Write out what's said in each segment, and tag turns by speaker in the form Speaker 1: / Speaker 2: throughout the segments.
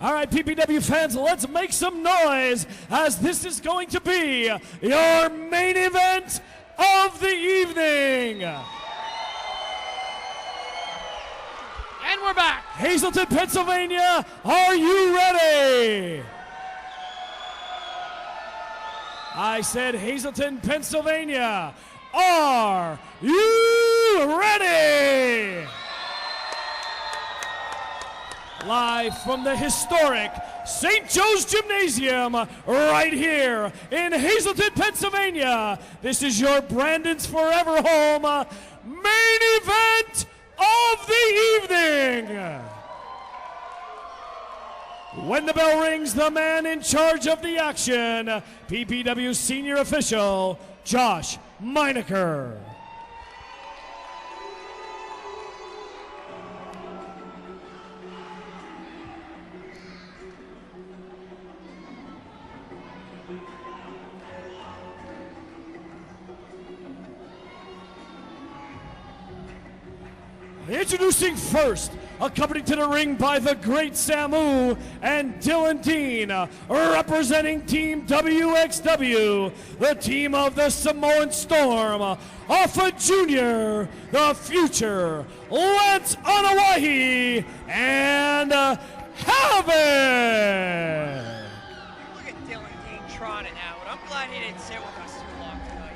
Speaker 1: All right, PPW fans, let's make some noise as this is going to be your main event of the evening.
Speaker 2: And we're back.
Speaker 1: Hazleton, Pennsylvania, are you ready? I said Hazleton, Pennsylvania, are you ready? Live from the historic St. Joe's Gymnasium right here in Hazleton, Pennsylvania. This is your Brandon's Forever Home main event of the evening. When the bell rings, the man in charge of the action, PPW senior official, Josh Meinecker. Introducing first, accompanied to the ring by the great Samu and Dylan Dean, representing Team WXW, the team of the Samoan Storm, Afa Jr., the future, Lance Anoa'i, and Havoc.
Speaker 2: Look at Dylan Dean trotting out. I'm glad he didn't sit with us too long tonight.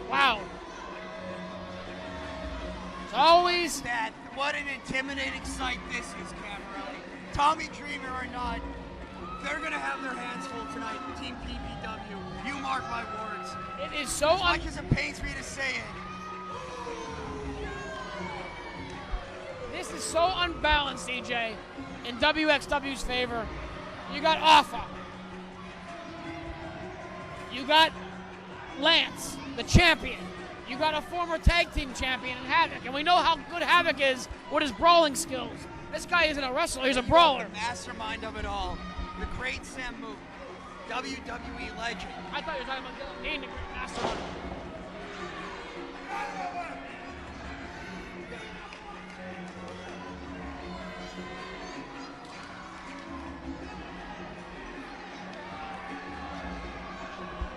Speaker 2: Wow. It's always
Speaker 3: that. What an intimidating sight this is, Camarelli. Tommy Dreamer or not, they're going to have their hands full tonight. Team PPW. You mark my words.
Speaker 2: It is so
Speaker 3: as much as it pains me to say it.
Speaker 2: This is so unbalanced, DJ, in WXW's favor. You got Afa. You got Lance, the champion. You got a former tag team champion in Havoc, and we know how good Havoc is with his brawling skills. This guy isn't a wrestler, he's a brawler.
Speaker 3: The mastermind of it all, the great Samu, WWE legend.
Speaker 2: I thought you were talking about Dylan Dean, the great mastermind.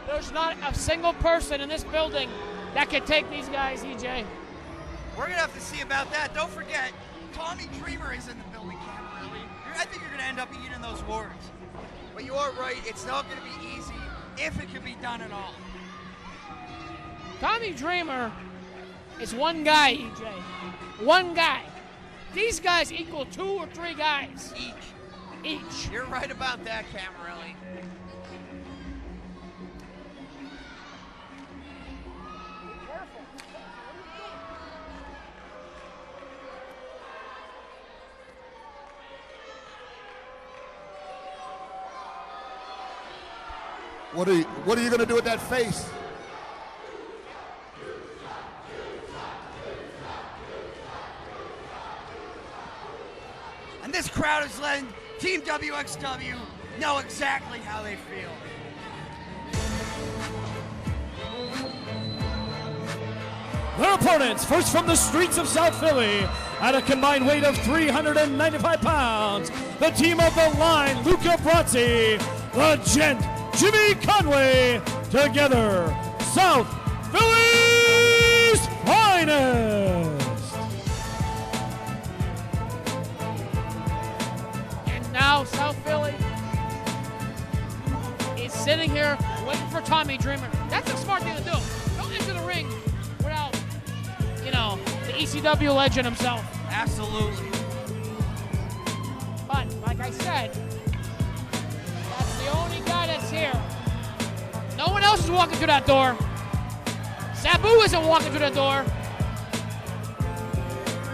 Speaker 2: There's not a single person in this building that can take these guys, EJ.
Speaker 3: We're going to have to see about that. Don't forget, Tommy Dreamer is in the building, Camarelli. I think you're going to end up eating those words. But you are right, it's not going to be easy if it can be done at all.
Speaker 2: Tommy Dreamer is one guy, EJ. One guy. These guys equal 2 or 3 guys. Each.
Speaker 3: You're right about that, Camarelli.
Speaker 4: What are you going to do with that face?
Speaker 3: And this crowd is letting Team WXW know exactly how they feel.
Speaker 1: Their opponents, first from the streets of South Philly, at a combined weight of 395 pounds, the team of the Line, Luca Brazzi, the Gent, Jimmy Conway, together, South Philly's finest.
Speaker 2: And now South Philly is sitting here waiting for Tommy Dreamer. That's a smart thing to do. Don't enter the ring without, the ECW legend himself.
Speaker 3: Absolutely.
Speaker 2: But, like I said, that's the only guy that's here. No one else is walking through that door. Sabu isn't walking through that door.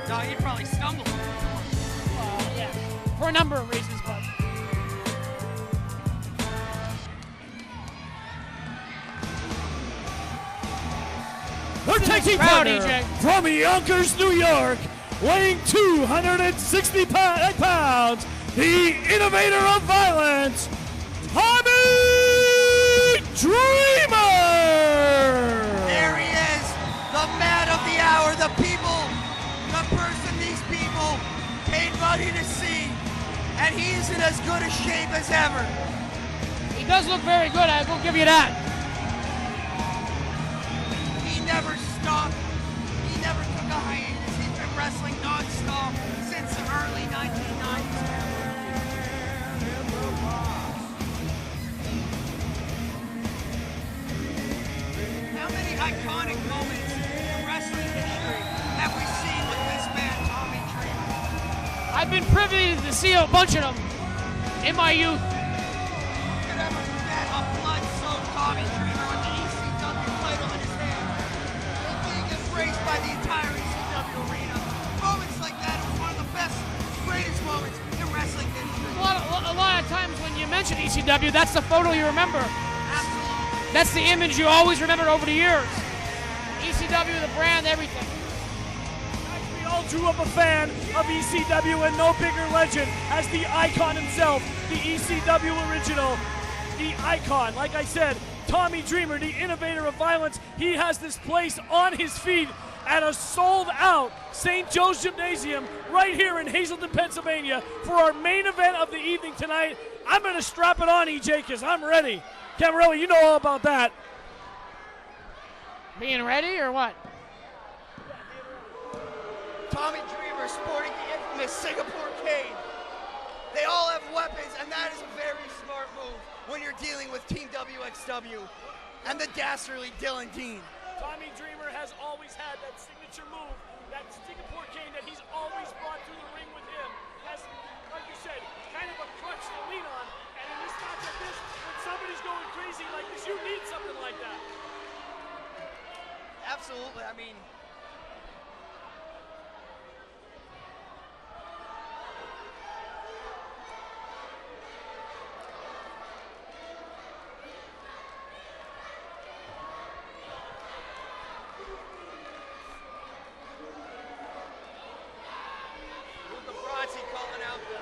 Speaker 3: No, he probably stumbled.
Speaker 2: Well, yeah, for a number of reasons, but.
Speaker 1: Their tag team partner from Yonkers, New York, weighing 265 pounds, the Innovator of Violence, Tommy Dreamer!
Speaker 3: There the person these people paid money to see, and he's in as good a shape as ever.
Speaker 2: He does look very good, I will give you that.
Speaker 3: He never stopped. He never took a hiatus. He's been wrestling non-stop since the early 1990s. How many iconic moments in wrestling history have we seen with this man, Tommy Dreamer?
Speaker 2: I've been privileged to see a bunch of them in my youth.
Speaker 3: You could ever forget a blood-soaked Tommy Dreamer with the ECW title in his hand, and being embraced by the entire ECW arena. Moments like that are one of the best, greatest moments in wrestling history.
Speaker 2: A lot of times when you mention ECW, that's the photo you remember.
Speaker 3: Absolutely.
Speaker 2: That's the image you always remember over the years. ECW, the brand, everything.
Speaker 1: We all grew up a fan of ECW, and no bigger legend as the icon himself, the ECW original, the icon. Like I said, Tommy Dreamer, the innovator of violence. He has this place on his feet at a sold-out St. Joe's Gymnasium right here in Hazleton, Pennsylvania for our main event of the evening tonight. I'm going to strap it on, EJ, because I'm ready. Camarelli, you know all about that.
Speaker 2: Being ready or what?
Speaker 3: Tommy Dreamer sporting the infamous Singapore cane. They all have weapons, and that is a very smart move when you're dealing with Team WXW and the dastardly Dylan Dean.
Speaker 1: Tommy Dreamer has always had that signature move, that Singapore cane that he's always brought through the ring with him. As, like you said, kind of a crutch to lean on. And in this match like this, when somebody's going crazy like this, you need something like that.
Speaker 3: Absolutely. I mean, calling out the.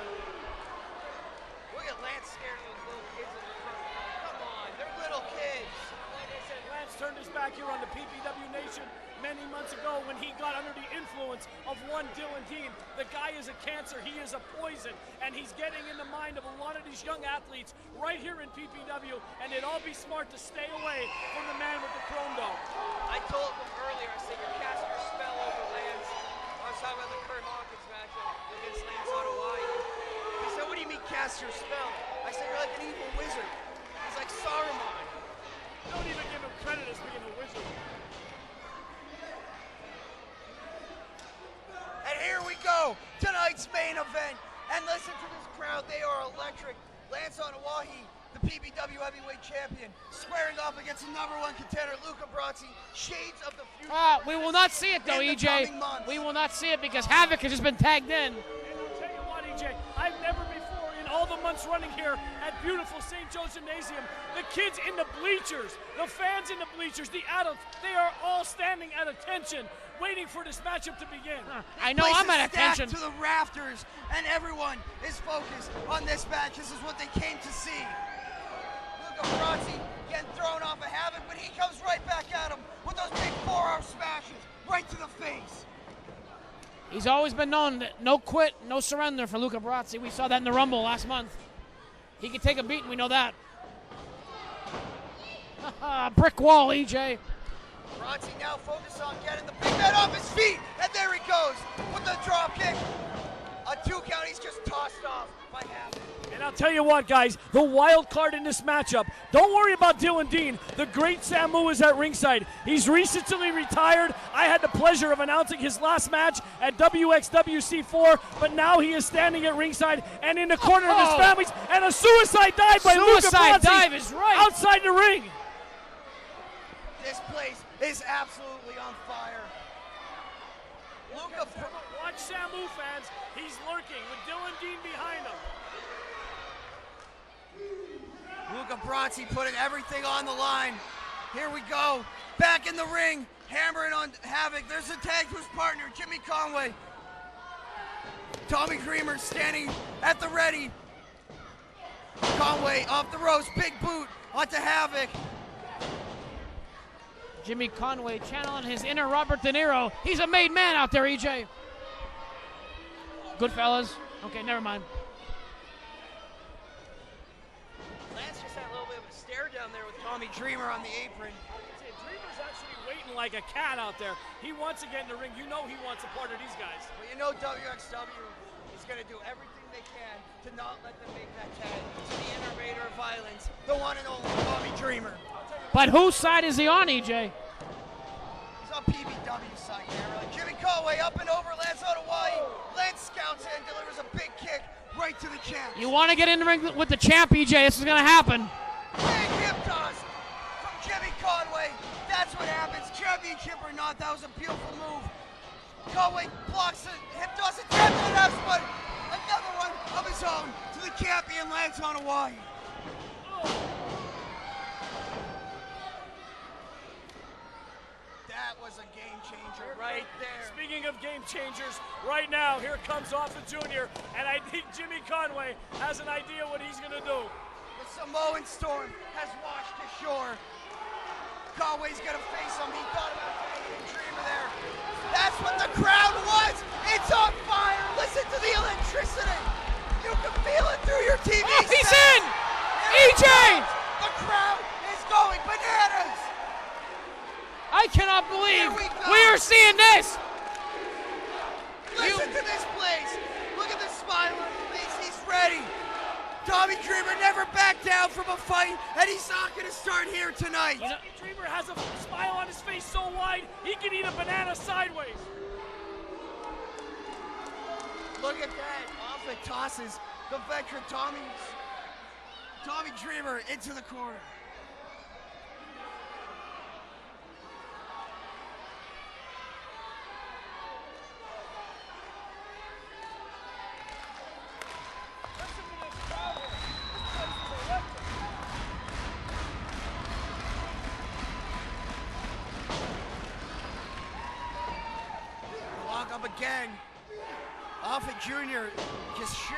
Speaker 3: Look at Lance scaring those little kids in the front. Come on, they're little kids.
Speaker 1: Like I said, Lance turned his back here on the PPW Nation many months ago when he got under the influence of one Dylan Dean. The guy is a cancer, he is a poison, and he's getting in the mind of a lot of these young athletes right here in PPW, and it'd all be smart to stay away from the man with the chrome dome.
Speaker 3: I told them earlier, I said, you're casting your spell over Lance. I was talking about the Kurt Hawkins match against Lance Anoa'i. He said, what do you mean cast your spell? I said, you're like an evil wizard. He's like Saruman.
Speaker 1: Don't even give him credit as being a wizard.
Speaker 3: And here we go, tonight's main event. And listen to this crowd, they are electric. Lance Anoa'i, the PPW heavyweight champion, squaring off against the #1 contender, Luca Brasi. Shades of the future.
Speaker 2: We will not see it though, EJ. We will not see it because Havoc has just been tagged in.
Speaker 1: And I'll tell you what, EJ, I've never before in all the months running here at beautiful St. Joe's Gymnasium, the kids in the bleachers, the fans in the bleachers, the adults, they are all standing at attention, waiting for this matchup to begin.
Speaker 2: I know I'm at attention.
Speaker 3: To the rafters, and everyone is focused on this match. This is what they came to see. Luca Brasi getting thrown off of Havoc, but he comes right back at him with those big forearm smashes right to the face.
Speaker 2: He's always been known that no quit, no surrender for Luca Brasi. We saw that in the Rumble last month. He can take a beating, we know that. Brick wall, EJ.
Speaker 3: Brasi now focused on getting the big man off his feet, and there he goes with the drop kick. A 2 count, he's just tossed off by Havoc.
Speaker 1: And I'll tell you what, guys, the wild card in this matchup, don't worry about Dylan Dean. The great Samu is at ringside. He's recently retired. I had the pleasure of announcing his last match at WXWC4, but now he is standing at ringside and in the corner of his families, and a suicide dive by Luca Brasi.
Speaker 2: Suicide dive is right.
Speaker 1: Outside the ring.
Speaker 3: This place is absolutely on fire. Luca,
Speaker 1: watch Samu, fans. He's lurking with Dylan Dean behind him.
Speaker 3: Luca Brasi putting everything on the line. Here we go. Back in the ring, hammering on Havoc. There's a tag to his partner, Jimmy Conway. Tommy Dreamer standing at the ready. Conway off the ropes, big boot onto Havoc.
Speaker 2: Jimmy Conway channeling his inner Robert De Niro. He's a made man out there, EJ. Goodfellas. Okay, never mind.
Speaker 3: Lance just had a little bit of a stare down there with Tommy Dreamer on the apron.
Speaker 1: Dreamer's actually waiting like a cat out there. He wants to get in the ring. You know he wants a part of these guys.
Speaker 3: Well, you know WXW is going to do everything they can to not let them make that tag to the Innovator of Violence, the one and only Tommy Dreamer.
Speaker 2: But whose side is he on, EJ?
Speaker 3: He's on PPW side here. Jimmy Conway up and over Lance Anoa'i. Lance scouts in, delivers a big kick right to the champ.
Speaker 2: You want to get in the ring with the champ, EJ. This is going to happen.
Speaker 3: Big hip toss from Jimmy Conway. That's what happens. Championship or not, that was a beautiful move. Conway blocks it, hip toss it, taps it up, but another one of his own to the champion Lance Anoa'i. That was a game changer right there.
Speaker 1: Speaking of game changers, right now, here comes Afa Jr., and I think Jimmy Conway has an idea what he's going to do.
Speaker 3: The Samoan storm has washed ashore. Conway's going to face him. He thought about taking a dreamer there. That's what the crowd was. It's on fire. Listen to the electricity. You can feel it through your TV
Speaker 2: Oh, he's
Speaker 3: set.
Speaker 2: in! EJ!
Speaker 3: The crowd is going bananas.
Speaker 2: I cannot believe
Speaker 3: Here we go.
Speaker 2: we are seeing this.
Speaker 3: Listen to this place. Look at the smile on his face. He's ready. Tommy Dreamer never backed down from a fight, and he's not going to start here tonight.
Speaker 1: You know, Dreamer has a smile on his face so wide, he can eat a banana sideways.
Speaker 3: Look at that. Off it tosses the veteran Tommy Dreamer into the corner. Lock up again. Afa Jr. just sheer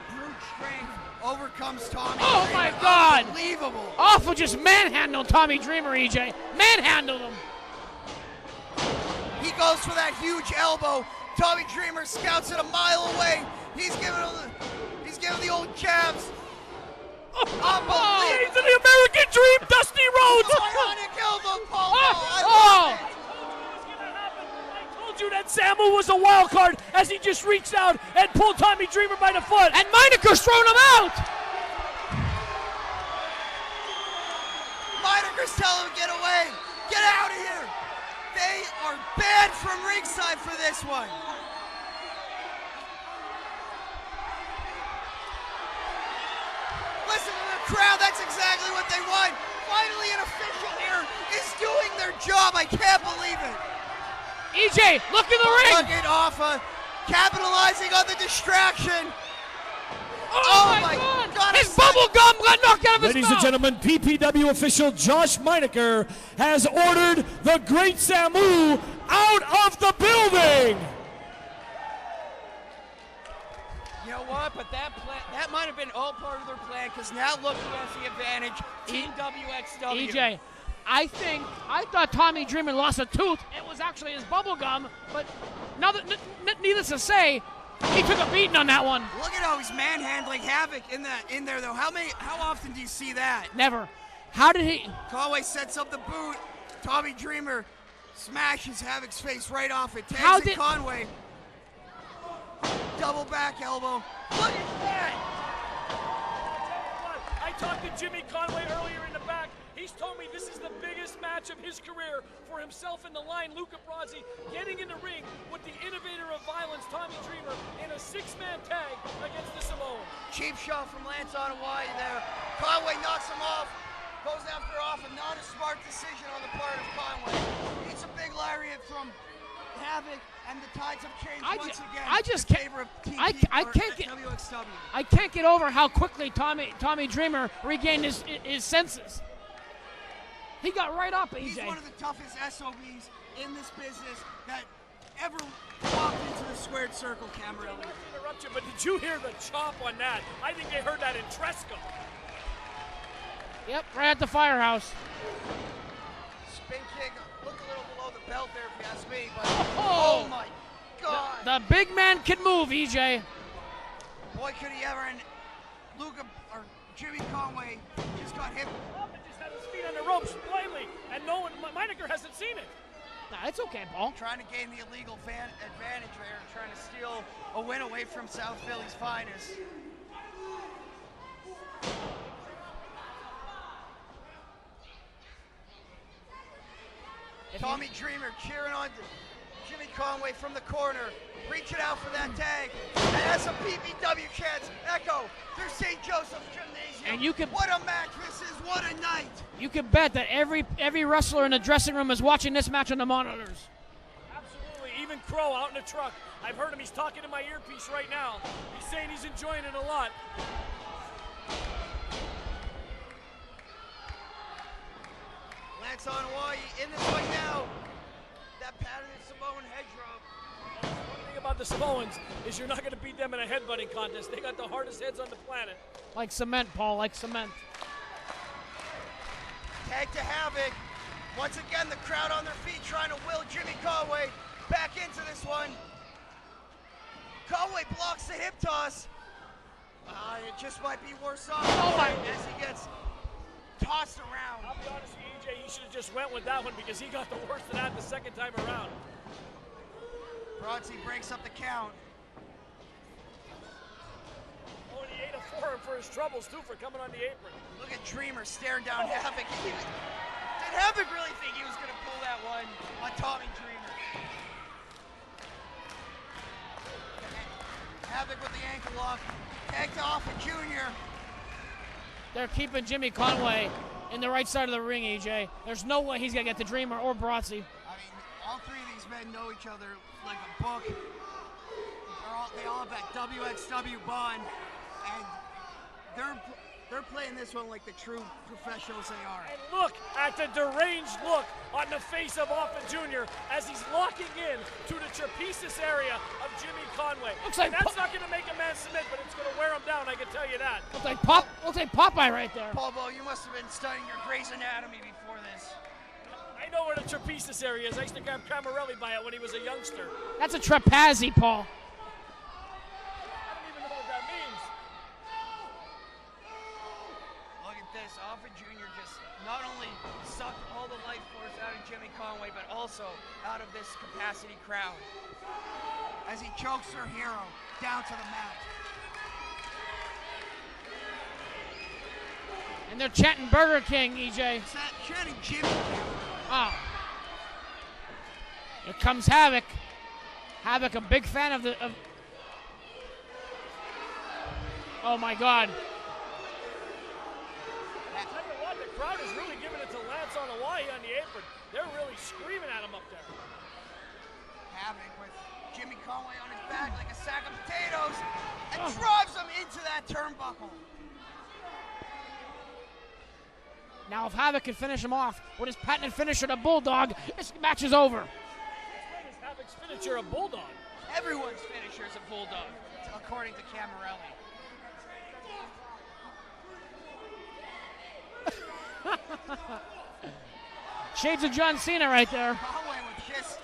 Speaker 3: brute strength overcomes Tommy.
Speaker 2: Oh
Speaker 3: Dreamer.
Speaker 2: my God!
Speaker 3: Unbelievable.
Speaker 2: Awful just manhandled Tommy Dreamer, EJ. Manhandled him.
Speaker 3: He goes for that huge elbow. Tommy Dreamer scouts it a mile away. He's giving the old jabs. Unbelievable.
Speaker 1: He's in the American Dream, Dusty Rhodes.
Speaker 3: Bionic elbow, Paul.
Speaker 2: Oh!
Speaker 1: I told you that Samu was a wild card as he just reached out and pulled Tommy Dreamer by the foot.
Speaker 2: And Meineker's thrown him out.
Speaker 3: Meineker's telling him, get away. Get out of here. They are banned from ringside for this one. Listen to the crowd. That's exactly what they want. Finally, an official here is doing their job. I can't believe it.
Speaker 2: EJ, look in the ring.
Speaker 3: Look at Afa capitalizing on the distraction.
Speaker 2: Oh my God. His bubble gum got knocked out of his
Speaker 1: Ladies
Speaker 2: mouth.
Speaker 1: and gentlemen, PPW official Josh Meineker has ordered the Great Samu out of the building.
Speaker 3: You know what? But that might have been all part of their plan, because now look who has the advantage. Team WXW.
Speaker 2: EJ, I thought Tommy Dreamer lost a tooth. It was actually his bubble gum, but needless to say, he took a beating on that one.
Speaker 3: Look at how he's manhandling Havoc in there though. How often do you see that?
Speaker 2: Never. How did he?
Speaker 3: Conway sets up the boot. Tommy Dreamer smashes Havoc's face right off it. Tags it Conway. Double back elbow. Look at that!
Speaker 1: I talked to Jimmy Conway earlier in the back. He's told me this is the biggest match of his career for himself and the Lion, Luca Brasi, getting in the ring with the Innovator of Violence, Tommy Dreamer, in a six-man tag against the Samoan.
Speaker 3: Cheap shot from Lance Anoa'i there. Conway knocks him off. Goes after Afa. Not a smart decision on the part of Conway. It's a big lariat from Havoc, and the tides have changed once again.
Speaker 2: I just
Speaker 3: in
Speaker 2: can't.
Speaker 3: favor of Team
Speaker 2: I can't get.
Speaker 3: WXW.
Speaker 2: I can't get over how quickly Tommy Dreamer regained his senses. He got right up, EJ.
Speaker 3: He's one of the toughest SOBs in this business that ever walked into the squared circle, Camarelli.
Speaker 1: Not to interrupt you, but did you hear the chop on that? I think they heard that in Tresco.
Speaker 2: Yep, right at the firehouse.
Speaker 3: Spin kick, look a little below the belt there if you ask me, but
Speaker 2: Oh.
Speaker 3: oh my God.
Speaker 2: The big man can move, EJ.
Speaker 3: Boy, could he ever, and Jimmy Conway just got hit.
Speaker 1: Up and just had his feet on the ropes slightly, and no one, Meinecker hasn't seen it.
Speaker 2: Nah, it's okay, Paul.
Speaker 3: Trying to gain the illegal advantage there, trying to steal a win away from South Philly's finest. Tommy Dreamer cheering on Jimmy Conway from the corner, reaching out for that tag. And as some PPW chants echo through St. Joseph's Gymnasium.
Speaker 2: And you can,
Speaker 3: what a match this is, what a night.
Speaker 2: You can bet that every wrestler in the dressing room is watching this match on the monitors.
Speaker 1: Absolutely, even Crow out in the truck. I've heard him, he's talking in my earpiece right now. He's saying he's enjoying it a lot.
Speaker 3: Lance Anoa'i in this fight now. That pattern Samoan head drop.
Speaker 1: One thing about the Samoans is you're not going to beat them in a headbutting contest. They got the hardest heads on the planet.
Speaker 2: Like cement, Paul, like cement.
Speaker 3: Tag to Havoc. Once again, the crowd on their feet trying to will Jimmy Conway back into this one. Conway blocks the hip toss. It just might be worse off as he gets tossed around.
Speaker 1: I'll be honest with you, EJ, he should have just went with that one because he got the worst of that the second time around.
Speaker 3: Brodsey breaks up the count.
Speaker 1: Oh, and he ate a forearm for his troubles, too, for coming on the apron.
Speaker 3: Look at Dreamer staring down Havoc. Did Havoc really think he was going to pull that one on Tommy Dreamer? Havoc with the ankle lock. Tag to Afa Jr.
Speaker 2: They're keeping Jimmy Conway in the right side of the ring, EJ. There's no way he's going to get the Dreamer or Brodsey.
Speaker 3: I mean, all three of these men know each other like a book. They all have that WXW bond, and they're playing this one like the true professionals they are.
Speaker 1: And look at the deranged look on the face of Afa Jr. as he's locking in to the trapezius area of Jimmy Conway.
Speaker 2: Looks like
Speaker 1: that's not going to make a man submit, but it's going to wear him down, I can tell you that.
Speaker 2: Looks like Popeye right there.
Speaker 3: Paul Bo, you must have been studying your Grey's Anatomy before this.
Speaker 1: I know where the trapezius area is. I used to grab Camarelli by it when he was a youngster.
Speaker 2: That's a trapezie, Paul.
Speaker 1: I don't even know what that means.
Speaker 3: Look at this. Afa Jr. just not only sucked all the life force out of Jimmy Conway, but also out of this capacity crowd as he chokes their hero down to the mat.
Speaker 2: And they're chanting Burger King, EJ.
Speaker 3: Chanting Jimmy.
Speaker 2: Oh. Here comes Havoc. Havoc, a big fan of the... Oh, my God.
Speaker 1: I'll tell you what, the crowd is really giving it to Lance Anoai on the apron. They're really screaming at him up there.
Speaker 3: Havoc with Jimmy Conway on his back like a sack of potatoes and drives him into that turnbuckle.
Speaker 2: Now, if Havoc can finish him off with his patented finisher, the Bulldog, this match is over.
Speaker 1: When is Havoc's finisher a Bulldog?
Speaker 3: Everyone's finisher is a Bulldog, according to Camarelli.
Speaker 2: Shades of John Cena right there.
Speaker 3: Conway with just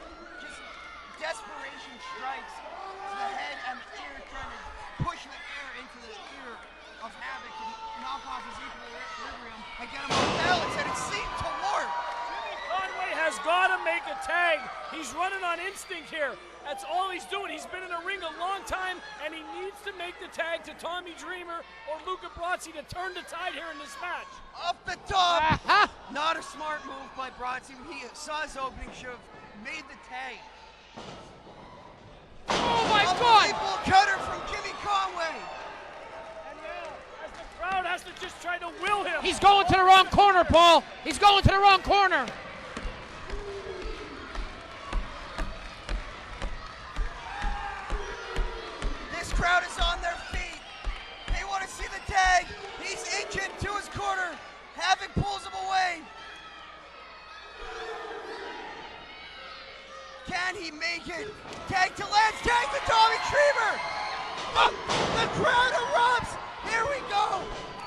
Speaker 3: desperation strikes to the head and the ear, trying to push the air into the ear of Havoc and knock off his equilibrium and get him off balance, and it seemed to work.
Speaker 1: Jimmy Conway has got to make a tag. He's running on instinct here. That's all he's doing. He's been in the ring a long time, and he needs to make the tag to Tommy Dreamer or Luca Brozzi to turn the tide here in this match.
Speaker 3: Off the top. Not a smart move by Brozzi. He saw his opening, should have made the tag.
Speaker 2: Oh, my God!
Speaker 3: Unbelievable cutter from Jimmy Conway.
Speaker 1: And now, as the crowd has to just try to will him.
Speaker 2: He's going to the wrong corner, Paul. He's going to the wrong corner.
Speaker 3: This crowd is on their feet. They want to see the tag. He's inching to his corner. Havoc pulls him away. Can he make it? Tag to Lance, tag to Tommy Dreamer. The crowd erupts. Here we go.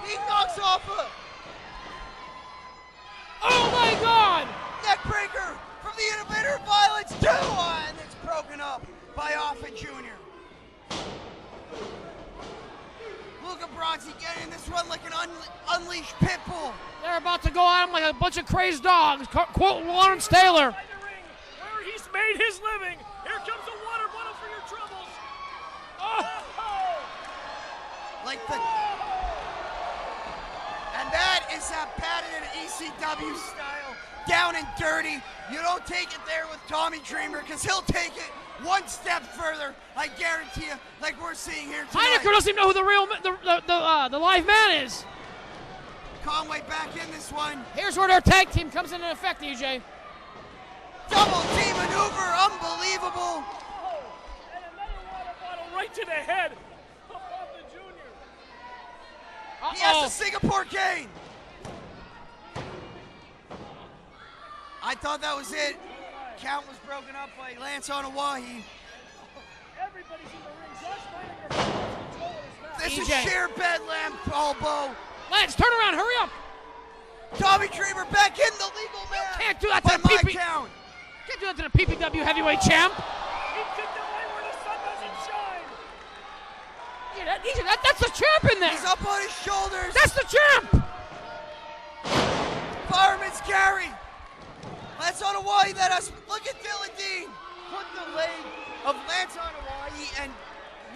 Speaker 3: He knocks off a
Speaker 2: Oh, my God!
Speaker 3: neck by Afa Jr. Luca Brasi getting this one like an unleashed pit bull.
Speaker 2: They're about to go at him like a bunch of crazed dogs. Quote Lawrence Taylor.
Speaker 1: Where he's made his living. Here comes a water bottle for your troubles.
Speaker 3: Like the... And that is that patented ECW style. Down and dirty. You don't take it there with Tommy Dreamer because he'll take it one step further, I guarantee you, like we're seeing here tonight.
Speaker 2: Heinecker doesn't even know who the real, the live man is.
Speaker 3: Conway back in this one.
Speaker 2: Here's where their tag team comes into effect, EJ.
Speaker 3: Double team maneuver, unbelievable.
Speaker 1: And another water bottle right to the head of Afa Jr.
Speaker 3: He has the Singapore cane. I thought that was it. Count was broken up by Lance Anoa'i.
Speaker 1: Everybody's in the ring. Josh Heinecker.
Speaker 3: This is
Speaker 2: EJ.
Speaker 3: sheer bedlam elbow.
Speaker 2: Lance, turn around, hurry up.
Speaker 3: Tommy Dreamer back in the legal man.
Speaker 2: Can't do that
Speaker 3: by
Speaker 2: to the
Speaker 3: my
Speaker 2: PP.
Speaker 3: count.
Speaker 2: Can't do that to the PPW heavyweight champ.
Speaker 1: He took the way where the sun doesn't shine.
Speaker 2: Yeah, that's the champ in there.
Speaker 3: He's up on his shoulders.
Speaker 2: That's the champ.
Speaker 3: Fireman's carry. Lance Anoa'i let us look at Dylan Dean. Put the leg of Lance Anoa'i and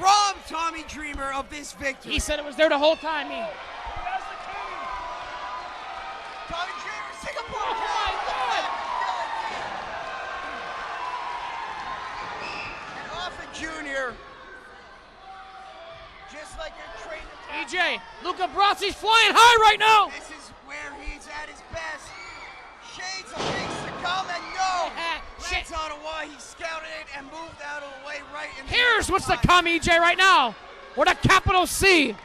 Speaker 3: rob Tommy Dreamer of this victory.
Speaker 2: He said it was there the whole time.
Speaker 3: Tommy Dreamer, Singapore.
Speaker 2: Oh my God!
Speaker 3: And Afa Jr. Just like your trainer.
Speaker 2: EJ, Luca Brasi's flying high right now.
Speaker 3: This is where he's at his best. Shades of things to come, and no, Lance Anoa'i, he scouted it and moved out of the way right in the
Speaker 2: Here's what's to come, EJ, right now. With a capital C.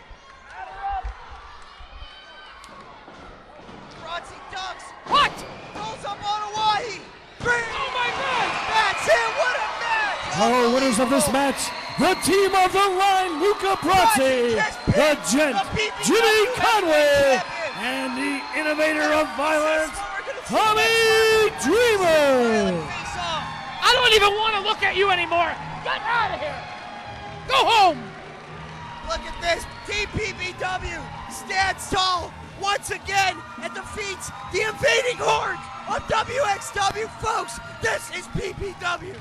Speaker 3: Brasi ducks.
Speaker 2: What?
Speaker 3: Goes up Anoa'i. Three.
Speaker 2: Oh my God!
Speaker 3: That's it. What a match.
Speaker 1: Our winners of this match, the team of the line, Luca Brasi, the Gent, Jimmy Conway, and the Innovator of Violence, Tommy Dreamer.
Speaker 2: I don't even want to look at you anymore. Get out of here. Go home.
Speaker 3: Look at this. Team PPW stands tall once again and defeats the invading horde of WXW. Folks, this is PPW.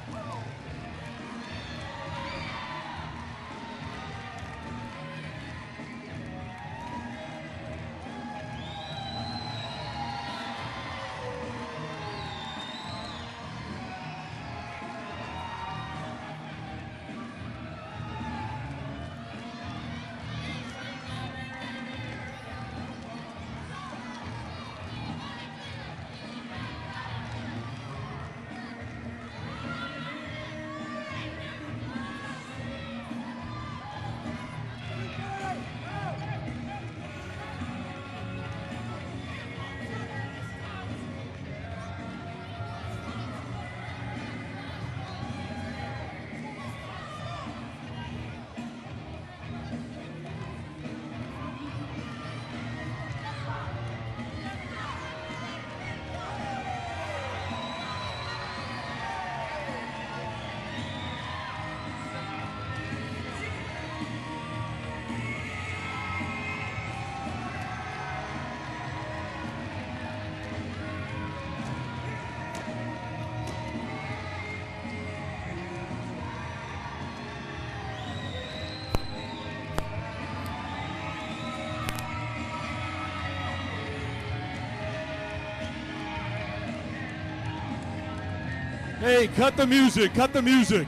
Speaker 1: Hey, cut the music, cut the music.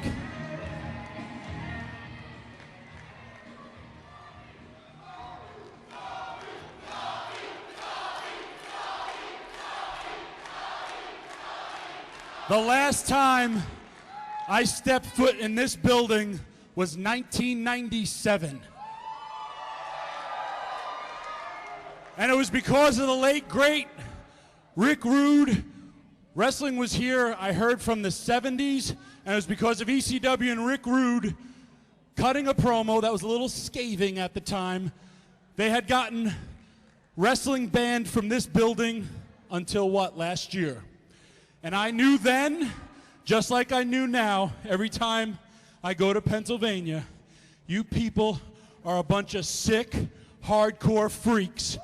Speaker 1: The last time I stepped foot in this building was 1997. And it was because of the late, great Rick Rude. Wrestling was here, I heard, from the 70s, and it was because of ECW and Rick Rude cutting a promo that was a little scathing at the time. They had gotten wrestling banned from this building until, what, last year. And I knew then, just like I knew now, every time
Speaker 5: I go to Pennsylvania. You people are a bunch of sick, hardcore freaks,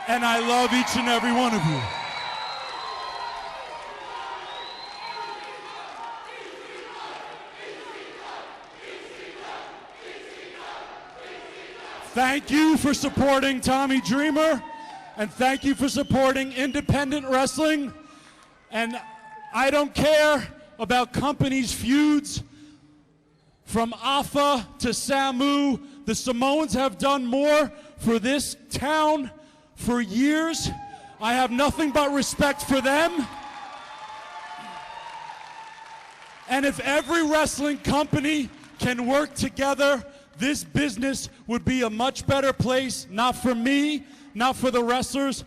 Speaker 5: and I love each and every one of you. Thank you for supporting Tommy Dreamer, and thank you for supporting independent wrestling. And I don't care about companies' feuds. From Afa to Samu, the Samoans have done more for this town for years. I have nothing but respect for them. And if every wrestling company can work together, this business would be a much better place, not for me, not for the wrestlers,